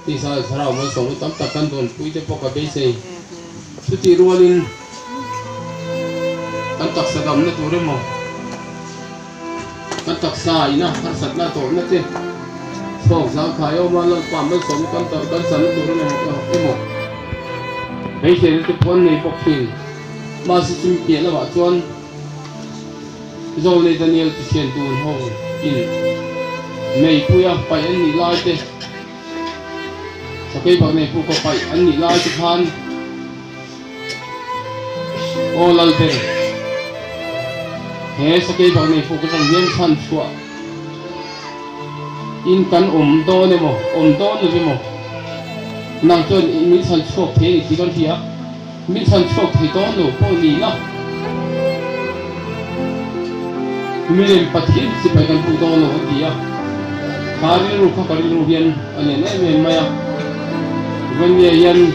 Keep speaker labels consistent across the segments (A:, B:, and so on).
A: ที่สาสระมาส่งตั้มตักกันโดนคุยจะปกติเสียสุดที่รัวลินกันตักสะดำนั่นตัวเรื่องมั้งกันตักสายนะกันสัตว์น่าโตนั่นเจ้สองสาวขายออกมาแล้วความไม่สมกันตักกันสันตัวเรื่องมั้งไอ้หมดไอ้เสียที่พ้นในปกติมาสิจิมเปียแล้วว่าชวนโจเลยตอนนี้จะเชียนตูนห้องกินไม่พูดไปอันนี้ไล่เตะสักทีบอกในพูดก็ไปอันนี้ไล่จะพันโอ้ลัลเตอร์เฮ้สักทีบอกในพูดก็ต้องเลี้ยงพันชัวอินกันโตเนี่ยมั้งโตเลยมั้งนั่งจนมีสันชัวเทนี่ที่กันที่ฮะมีสันชัวที่โตเลยพวกนี้นะมีเรื่องปฏิบัติสิไปกันพูดโตเลยพวกนี้อ่ะKariru hian ane ne me maya wanya yan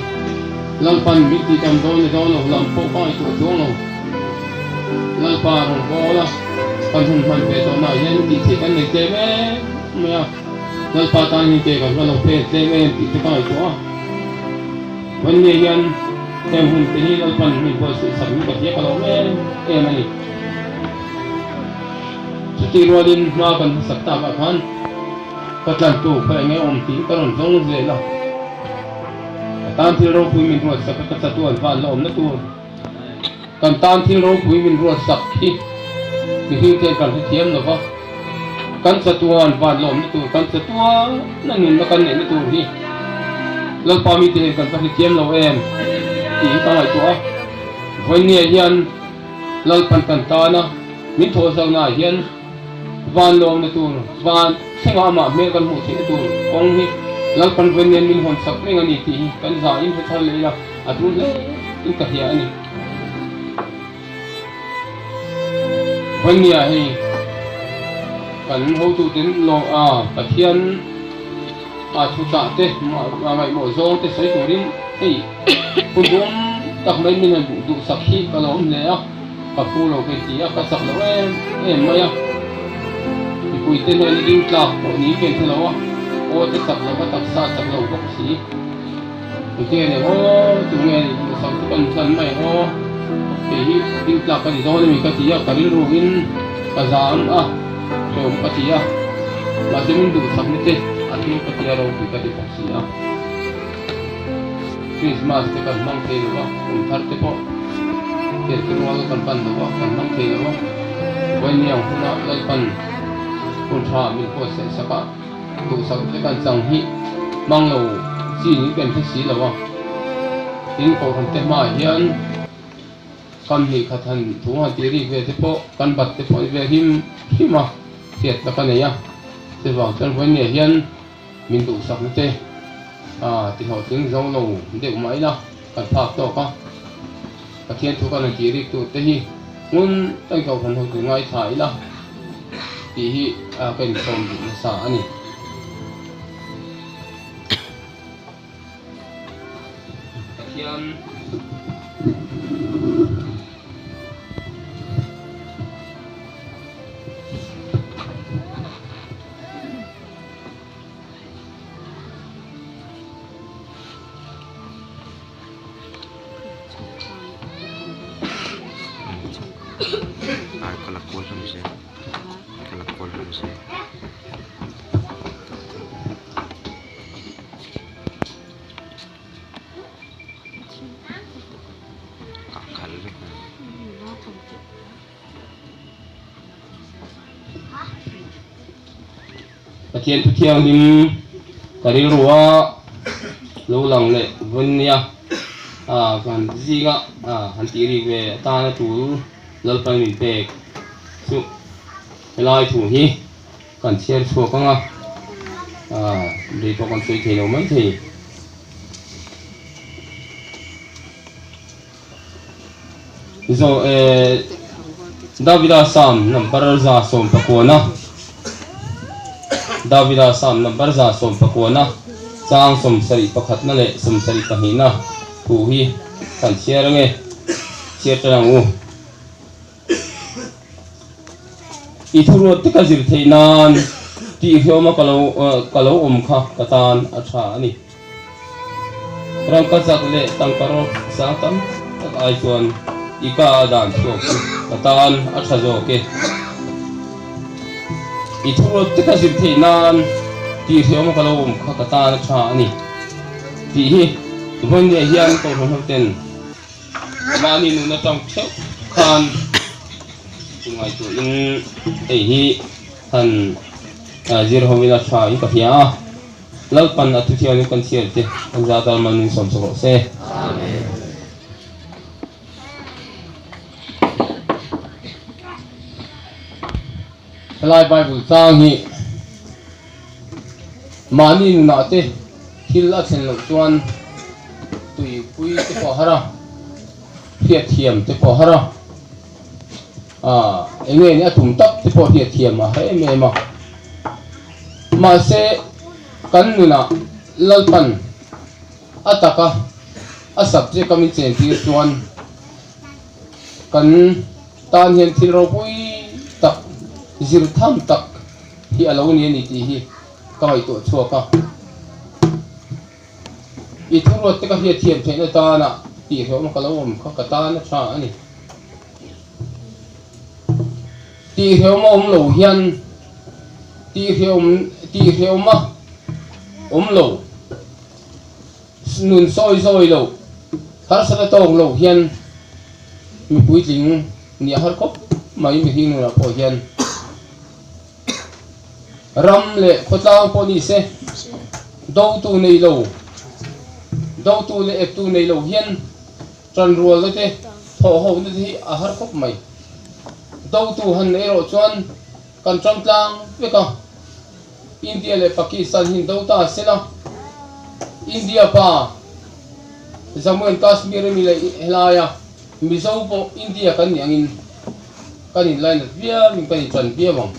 A: lalpan biti kam dole lampo pai tu dono lalpa rong bola kan hun man pe to na yan ti thi kan ne te me maya lalpa ta ni te kan lo pe te me ti te pai to wanya yan tem hun te ni lalpan mi bo se sa mi ka ye ka lo me e mani suti rodin na kan sakta ba khan Katlan tu pada ngai ti karon zong ze la tan thil ro pui min ruat sak ka chatuan van la na tu kan tan thil ro pui min ruat sak hi ni hi te kan thiam lo ba kan chatuan van la na tu kan chatuan na nin na kan ne tu hi lal pa mi te kan thiam lo em ti ta lai tu a voi ne hian lal pan kan ta na min tho sang na hian van lom na tu van senga ma me kan mu thi tu ong hi lal pan ven nen min hon sak me ngani ti kan za in the thal le la atu le in ka hiya ani vania hi kan ho tu tin lo a pathian a thu ta te ma mai mo zo te sai tu rin ei kun dum tak mai min du sak hi ka lo le a ka pu lo ke ti a ka sak lo em ma yaคุยเต้นในดิ้งกลับตัวนี้เป็นที่เราโอ้จะสับเราก็ตัดซาสับเราก็สีตัวเจ้เนี่ยโอ้ตัวเนี่ยสับกันสันไม่โอ้ปีดิ้งกลับกันที่โน่นมีกติยาการิรูวินกระซามโจมกติยามาจะมีดูสับนี่เจ้อันนี้กติยาเราคุยกันที่ปกสีคริสต์มาสจะกันมั่งเทลวะผมทัดเตปะเกิดขึ้นว่ากันปันตัวกันมั่งเทลวะวันนี้เอาหน้าไล่ปันคนชามีโคเสสกะดูสังเกตการสังหิมังโลสีนี้เป็นที่สีแล้ววะทิ้งโคกันเต็มมาเฮียนกันหิขัดหันถุงหันตีรีเวทิโปกันบัดทิโปเวหิมหิมาเสียดตะกันเนี่ยเสียว่าจนวันนี้เฮียนมีดูสักนิดเจที่เขาทิ้งเจ้าโลเด็กไหมนะกันภาคโตก็กระเทียนทุกกันตีรีตัวเตหิงุนตั้งเขาพันหัวถึงไงถ่ายละที่เป็นคนสานี่ตะเคียน
B: kalau kuat sama saya kakal
A: Pathian puthiang dim kari ruwa lo lang le vunya kan ziga han tiri ve ta na tu lal pan min pek su lai thu hi kan cher chu ka nga ri to kan sui the lo man the zo Davida Sam number za som pakona Davida Sam number za som pakona sang som sari pakhat na le som sari kahina thu hi kan cher nge cher tang u Ithuro tika zir theinan ti hioma kalau kha katan atha ani rang kazak le tang karo sa tam tak ai chuan ika dan chuak katan athazo ke I thuro tika sim thei nan ti hiom kalom khatata na tha ani ti hi von ne hian ko hon ten mani nu na tang cheu khan ngai tu in ei hi han zir homina tha in ka hia lalpan atu thian kan sial te an za dal man som so se amen Lai Bible tang hi mani nu na te hil a chen lo chuan tui pui te po hara hiat thiam te po hara enge ni atum tak te po hiat thiam a he me ma se kan nu na lalpan ataka asap je kami chen ti chuan kan tan hian thil ro pui tak zir tham tak hi alo ni ni ti hi kai to chuaka I thuro te ka hi thiam theina ta na ti hom ka lo om ka ta na tha ani ti hom lo hian ti hom ma lo nun soi lo har sa tong lo hian mi pui jing ni har ko mai mi hing na po hian ram le khotlang po ni se do tu nei lo do tu le ep tu nei lo hian tran rual le te tho ho ne hi a har khop mai do tu han nei ro chuan kan tram tlang ve ka India le Pakistan hin do ta sela India pa Jammu and Kashmir mi le helaya mi zo po India kan yang in line via mi kan tran via wang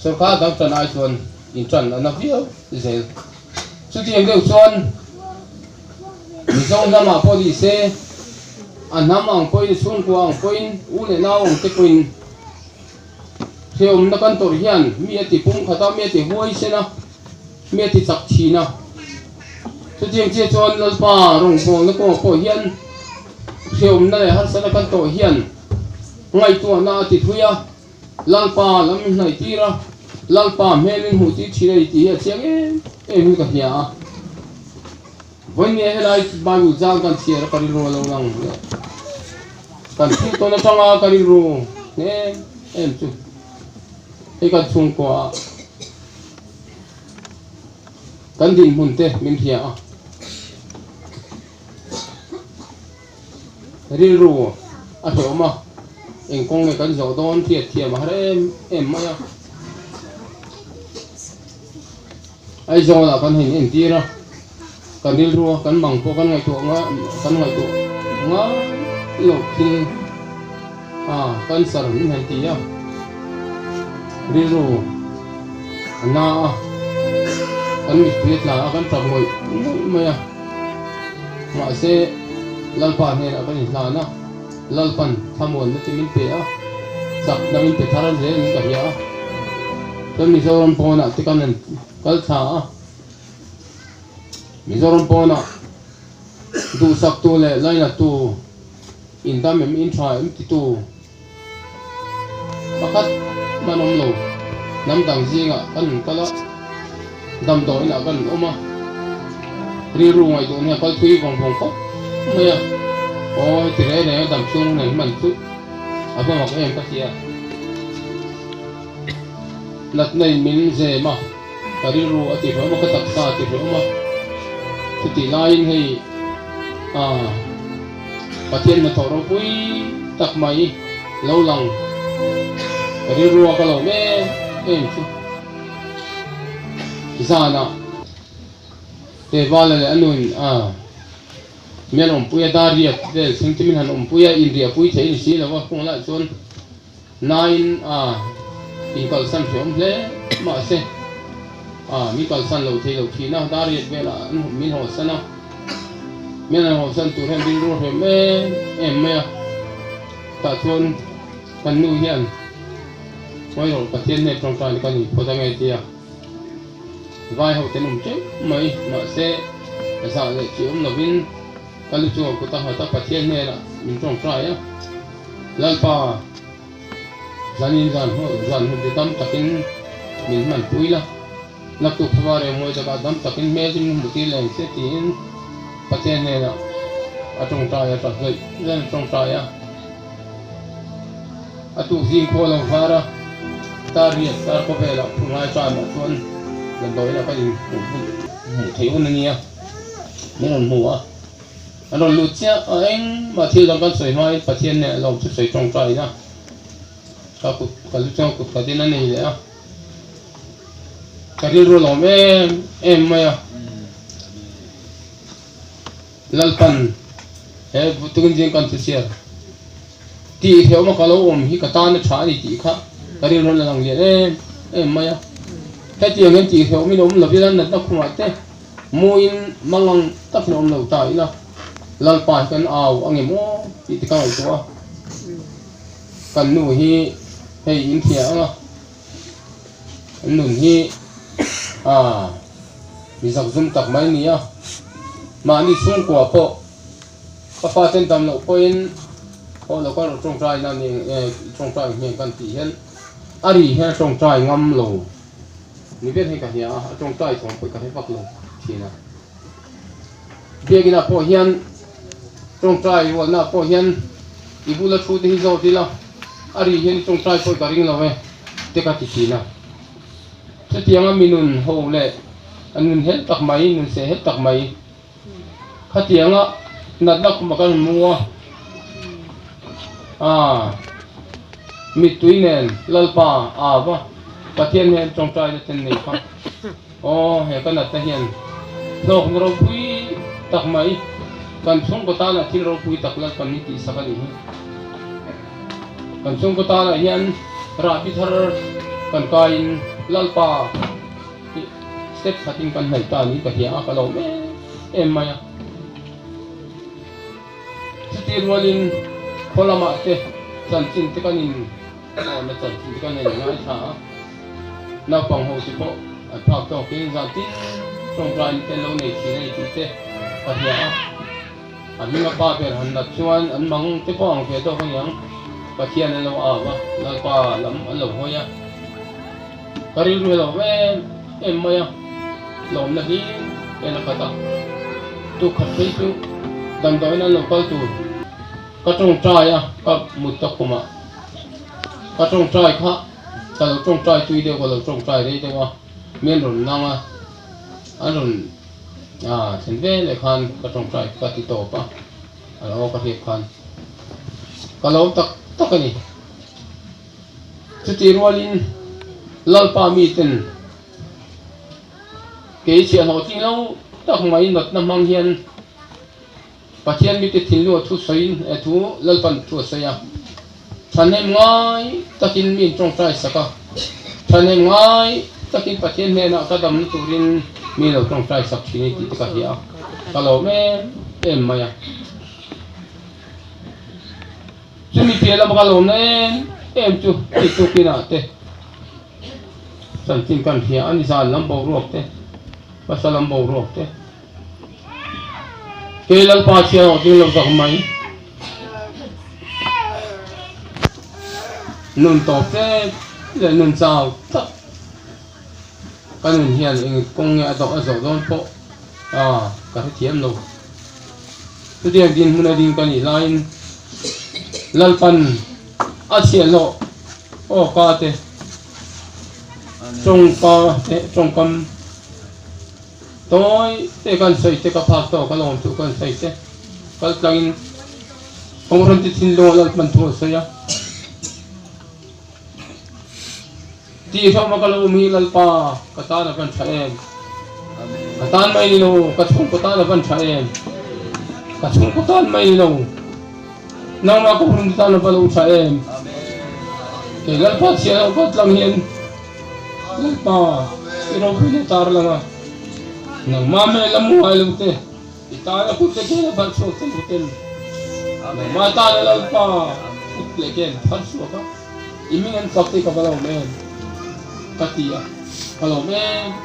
A: Sarkar dang tran ai chuan in tran na via zel chu ti ang deu chuan mi zo na ma po di se anam ang point sun ko ang point u le na ong te kuin theom na kan tor hian mi ati pum khata mi ati huai se na mi ati chak thi na chu ti ang che chuan lal pa rong po na ko hian theom na le har sa na kan to hian ngai tu na ati thuya lalpa lam nai tira lalpa melin hu ti thirei ti a chiang em ka hia voin ye helai Bible jang kan siar kari ro lo lang kan thi to na tanga kari ro ne em chu e ka chung ko kan din mun te min hia ri ro a tho ma eng kong kan zo don thiam har em ma ya ai zo la kan hin en tira kan dil ru kan mang po kan ngai to nga lo kin kan sar min han ti ya ri ru na kan mi tuyet la kan tram ngoi ma ya ma se lalpa ne la kan la na lalpan thamon na timin pe a sak na min pe tharan le ni ka ya kan mi zoron po na tikanen kal tha mi zoron po na du sak tu le laina tu in dam em in tha em ti tu pakat manom lo nam dang jinga kan kala dam do ina kan oma ri ru ngai tu ne kal thui kong ko maya ôi thì đấy này tầm trung này mình chút ở bên một em các chị ạ lật này mình dễ mà cái đi ru thì phải một cái tập sa thì phải mà thì line hay và thiên mà thọ đâu quý tập mày lâu lòng cái đi ru cái lâu mẹ em chút ra nào để vào là anh nuôi mian puya daria de sentimin han puya India pui thei si la wa khong la chon nine in kal san phom le ma se mi kal san lo thei lo thi na daria ve la min ho sana mian ho san tu hen din ro he me em me ta chon kan nu hian moi ro patien ne trong tan kan ni pho ta ngai tia vai ho tenum che mai ma se sa le chi lovin kalu chu ko ta hata pathian ne la min tong trai ya lalpa zanin zan ho zan hu de dam takin min man puila nak tu phaware moi jaga dam takin mezin muti leng se tin pathian ne la atong trai ya trai zan tong trai ya atu zin ko lo fara tari tar ko vela pungai cha ma chuan dan doi la ka in mu thei un ania ni ron mu a an ron lu chia eng ma thil dang kan soi mai pathian ne lo chu soi tong trai na ka ku ka lu chang ku ka din ani le a ka ri ro lo me em ma ya lalpan he butun jing kan chu sia ti theo ma ka lo om hi ka ta na tha ni ti kha ka ri ro la lang le em ma ya ta ti ngen ti theo mi nom lo bi lan na ta khu ma te mu in mangang ta nom lo ta ina lalpa kan aw ange mo ti ti ka lo to kan nu hi hei in thia anga nun hi mi zak zum tak mai ni a ma ni sung ko po pa pa ten tam lo ko in ko lo ko trong trai na ni trong trai ni kan ti hen ari he trong trai ngam lo ni vet he ka hia trong trai thong ko ka he pak lo thina begina po hian trong trai wal na po hian ibula thu ti zo ti la ari hian trong trai ko ka ring lo we te ka ti thina se tianga minun ho le anun het tak mai nun se het tak mai khatianga nat nak makan muwa mi tuinen lalpa awa pathian hen trong trai na ten nei kha he kan at hian dok ro pui tak mai kan sung ko ta na thil ro pui tak la kan ni ti sakani kan sung ko ta na hian ra pi thar kan kain lalpa step khating kan hai ta ni ka hia ka lo me em maya ti rolin kolama te chan chin te kanin na chan chin te kanin ngai tha na pang ho ti po a phak to ke za ti trong ran te lo nei chi nei ti te ka hia a mi ma pa ber han na chuan an mang te po ang fe to ko yang ka thian lo a wa la pa lam an lo hoya kari ru lo we em maya lom na hi ena kata tu khat phei tu dan doi na local tu ka trong trai a ka mut ta khuma ka trong trai kha ka lo trong trai tui de ko lo trong trai de de wa men ron nanga an ron chen ve le khan ka trong trai ka ti to pa alo ka he khan ka lo tak tak ani chu ti rolin lalpa mi ten ke chi ho ti lo tak mai not na mang hian pathian mi te thin lo thu soin thu lalpan thu saya thanem ngai takin min trong trai saka thanem ngai takin pathian ne na ka dam turin mi lo trong trai sak chini ti ka hia ka lo me em maya chumi pela ba lo ne em chu ti tu kina te san tin kan hia ani sa lam bo rok te pasalam bo rok te kelal pa chia ho tin lo sak mai nun top te le nun chao ta kanun hian eng kong ya do a zo don po ka thiam lo tu dia din mun din kan i lain lalpan a chia lo ka te trong pa te trong kam tôi te kan sai te ka phak to ka lom tu kan sai te kal tlangin pongron ti thin lo lal man thu sa ya ti so ma ka lo mi lal pa ka ta na kan thaem ka tan mai lo ka chung ko ta na kan thaem ka chung ko tan mai lo nang ma ko hun ta na pa lo thaem ke lal pa sia ko tlang hian lal pa iro ko ni tar langa nang mame lamu ai lu te itala ku te ke ba so te hotel nang mata la pa leken phar so ka imingan fakti ka balaw men katia balaw men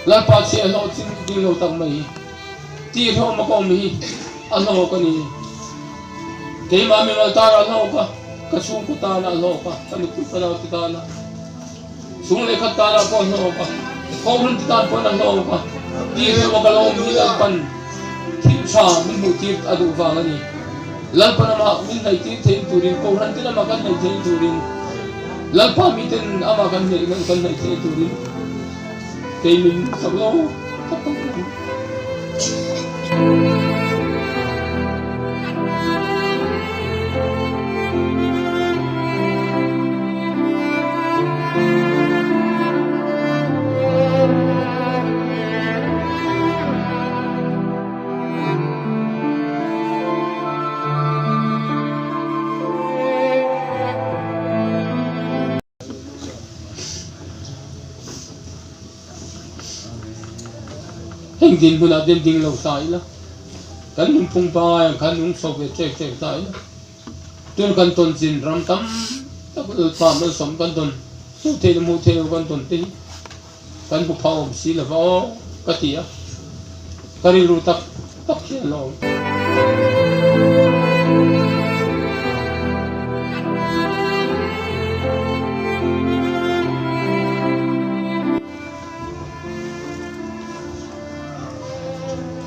A: lan pa si alo chin ding lo tak mai ti tho ma ko mi alo ka ni ke ma mi mal tar alo ka sung ko ta na alo ka kan ku pa na ti ta na sung le khat ta na ko alo ka ko run ti ta ko na alo ka ti tho ma ka lo mi la pan thi sa min mu ti adu wa nga ni lan pa na ma min nai ti thein turin ko ran ti na ma kan nai thein turin lan pa mi ten ama kan nei kan nai thein turin ke min sa lo ka pa hình din buna din ding lo sai la kan nung pung pa kan nung so ve chek chek sai la tun kan ton jin ram tam ta pa ma som kan ton su te mu te kan ton te kan bu pa om si la va ka ti a kari ru tak tak chi lo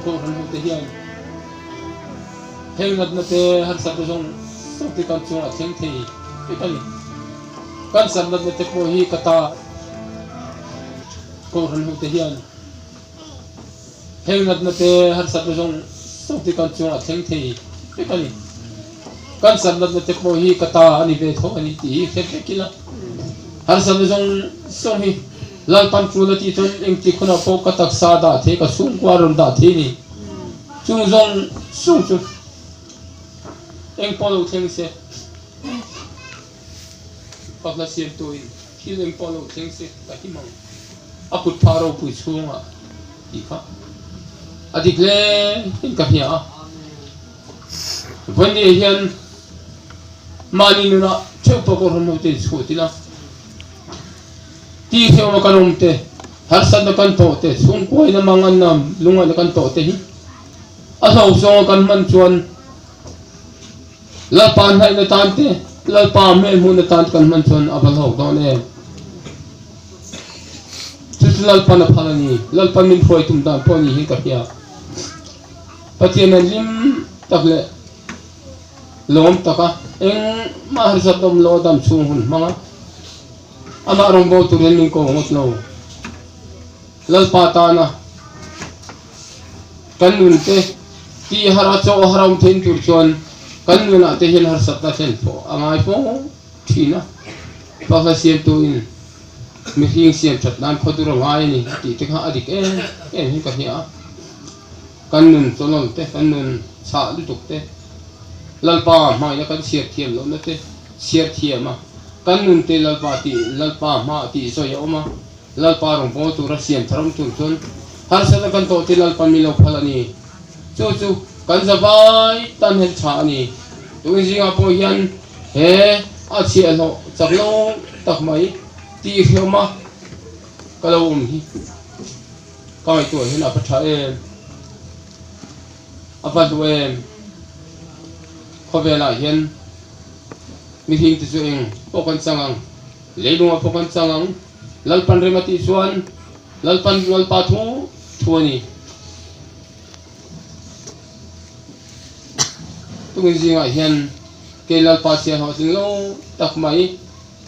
A: ko ran mu te hian heng nat na te har sa to song so ti kan chung a theng thei ti kali kan san nat na te ko hi kata ko ran mu te hian heng nat na te har sa to song so ti kan chung a theng thei ti kali kan san nat na te ko hi kata ani ve tho ani ti khe khe kila har sa to song hi lan pan chu la ti thon eng ti khona po ka tak sa da the ka sung kwa ron da the ni chung zong sung chu eng polo theng se pak la siem tu in hi eng polo theng se ka hi mang akut pharo pu chunga ti kha adik le in ka hia vani hian mani na cheu pa ko ron te chu ti la ti theo ma kanom te har san na kan to te sung koi na mangan nam lunga na kan to te hi a hlau song kan man chuan la pan hai na tan te la pa me mu na tan kan man chuan a bal ho don e chu lal pan a phalani lal pan min phoi tum dan poni hi ka pia patien lim takle lom taka eng ma har sa dom lo dam chung hun manga ama rong bo tu ren ko ngot no lal pa ta na kan nun te ti hara cho haram then tur chon kan nun ate hin har sat na chen po angai po thina pa fa siam tu in mi hing siam chat nan khodu ro ngai ni ti te kha adik e hi ka hia kan nun cholol te kan nun cha lu tuk te lal pa mai na kan siat thiam lo na te siat thiam ma kan nun te lal pa ma ti so yo ma lal pa rong po tu ra siam tharam tu chon har sa kan to ti lal pa mi lo phalani chu chu kan za vai tan hel cha ni tu jinga po hian he a chi lo chak lo tak mai ti hiao ma ka lo hi kai tu hi na pa tha e apa tu e kho ve la hian mi hing ti chueng pokan changang leilunga pokan changang lalpan remati chuan lalpan lalpa thuani tungin jinga hian ke lalpa sia ho ting lo tak mai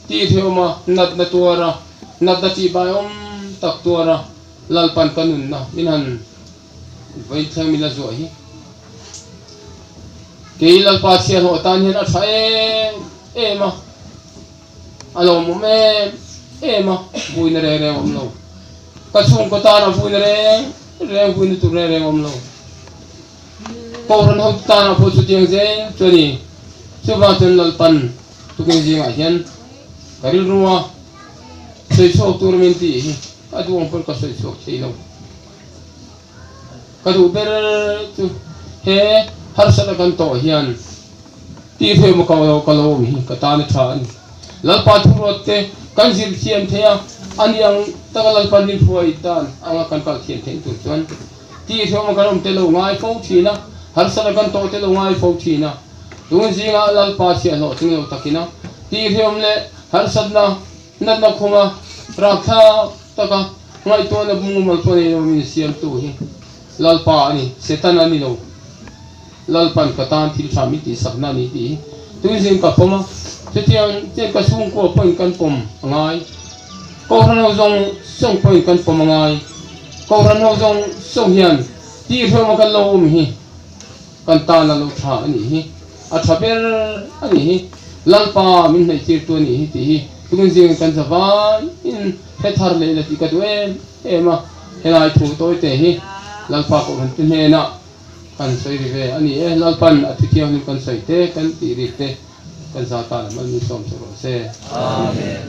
A: ti theoma nat na tuara nat da chi bayom tak tuara lalpan kanun na inan vai thang mi la zo hi ke lalpa sia ho tan hian a thae ema alo mo me ema buina re om lo ka chung ko ta na buina re buina tu re om lo ko ran ho ta na pho chu tiang je choni chu ba chen lal pan tu ke ji nga hian karil ruwa sei so tur min ti ka du on ka sei so sei lo ka du ber tu he har sa kan to hian ti phe mo ka lo mi ka ta ni tha ni lal pa thu ro te kan zir thiam thea aniang tagalal panin phuai tan anga kan kal thiam theng tu chuan ti thoma kan om te lo ngai fo thina har sala kan to te lo ngai fo thina tun zinga lal pa sia lo ting lo takina ti thiam le har sadna na khoma rakha taka ngai to na bungumal to ne min siam tu hi lal pa ani setan ani lo lal pan katan thil thami ti sakna ni ti tun zing ka khoma Setiang ka sung ko point kan pom ngai ko ran ho zong song point kan pom ngai ko ran ho zong song hian ti thoma kan lo hi kan ta na lo tha ani hi a thaber ani hi lalpa min nei chir tu ni hi ti hi tun jing kan zawa in he thar le ti ka tuen ema helai thu toi te hi lalpa ko kan tin he na kan soi ri ve ani e lalpan athikiam ni kan soi te kan ti ri te kan sa ta man ni som so se amen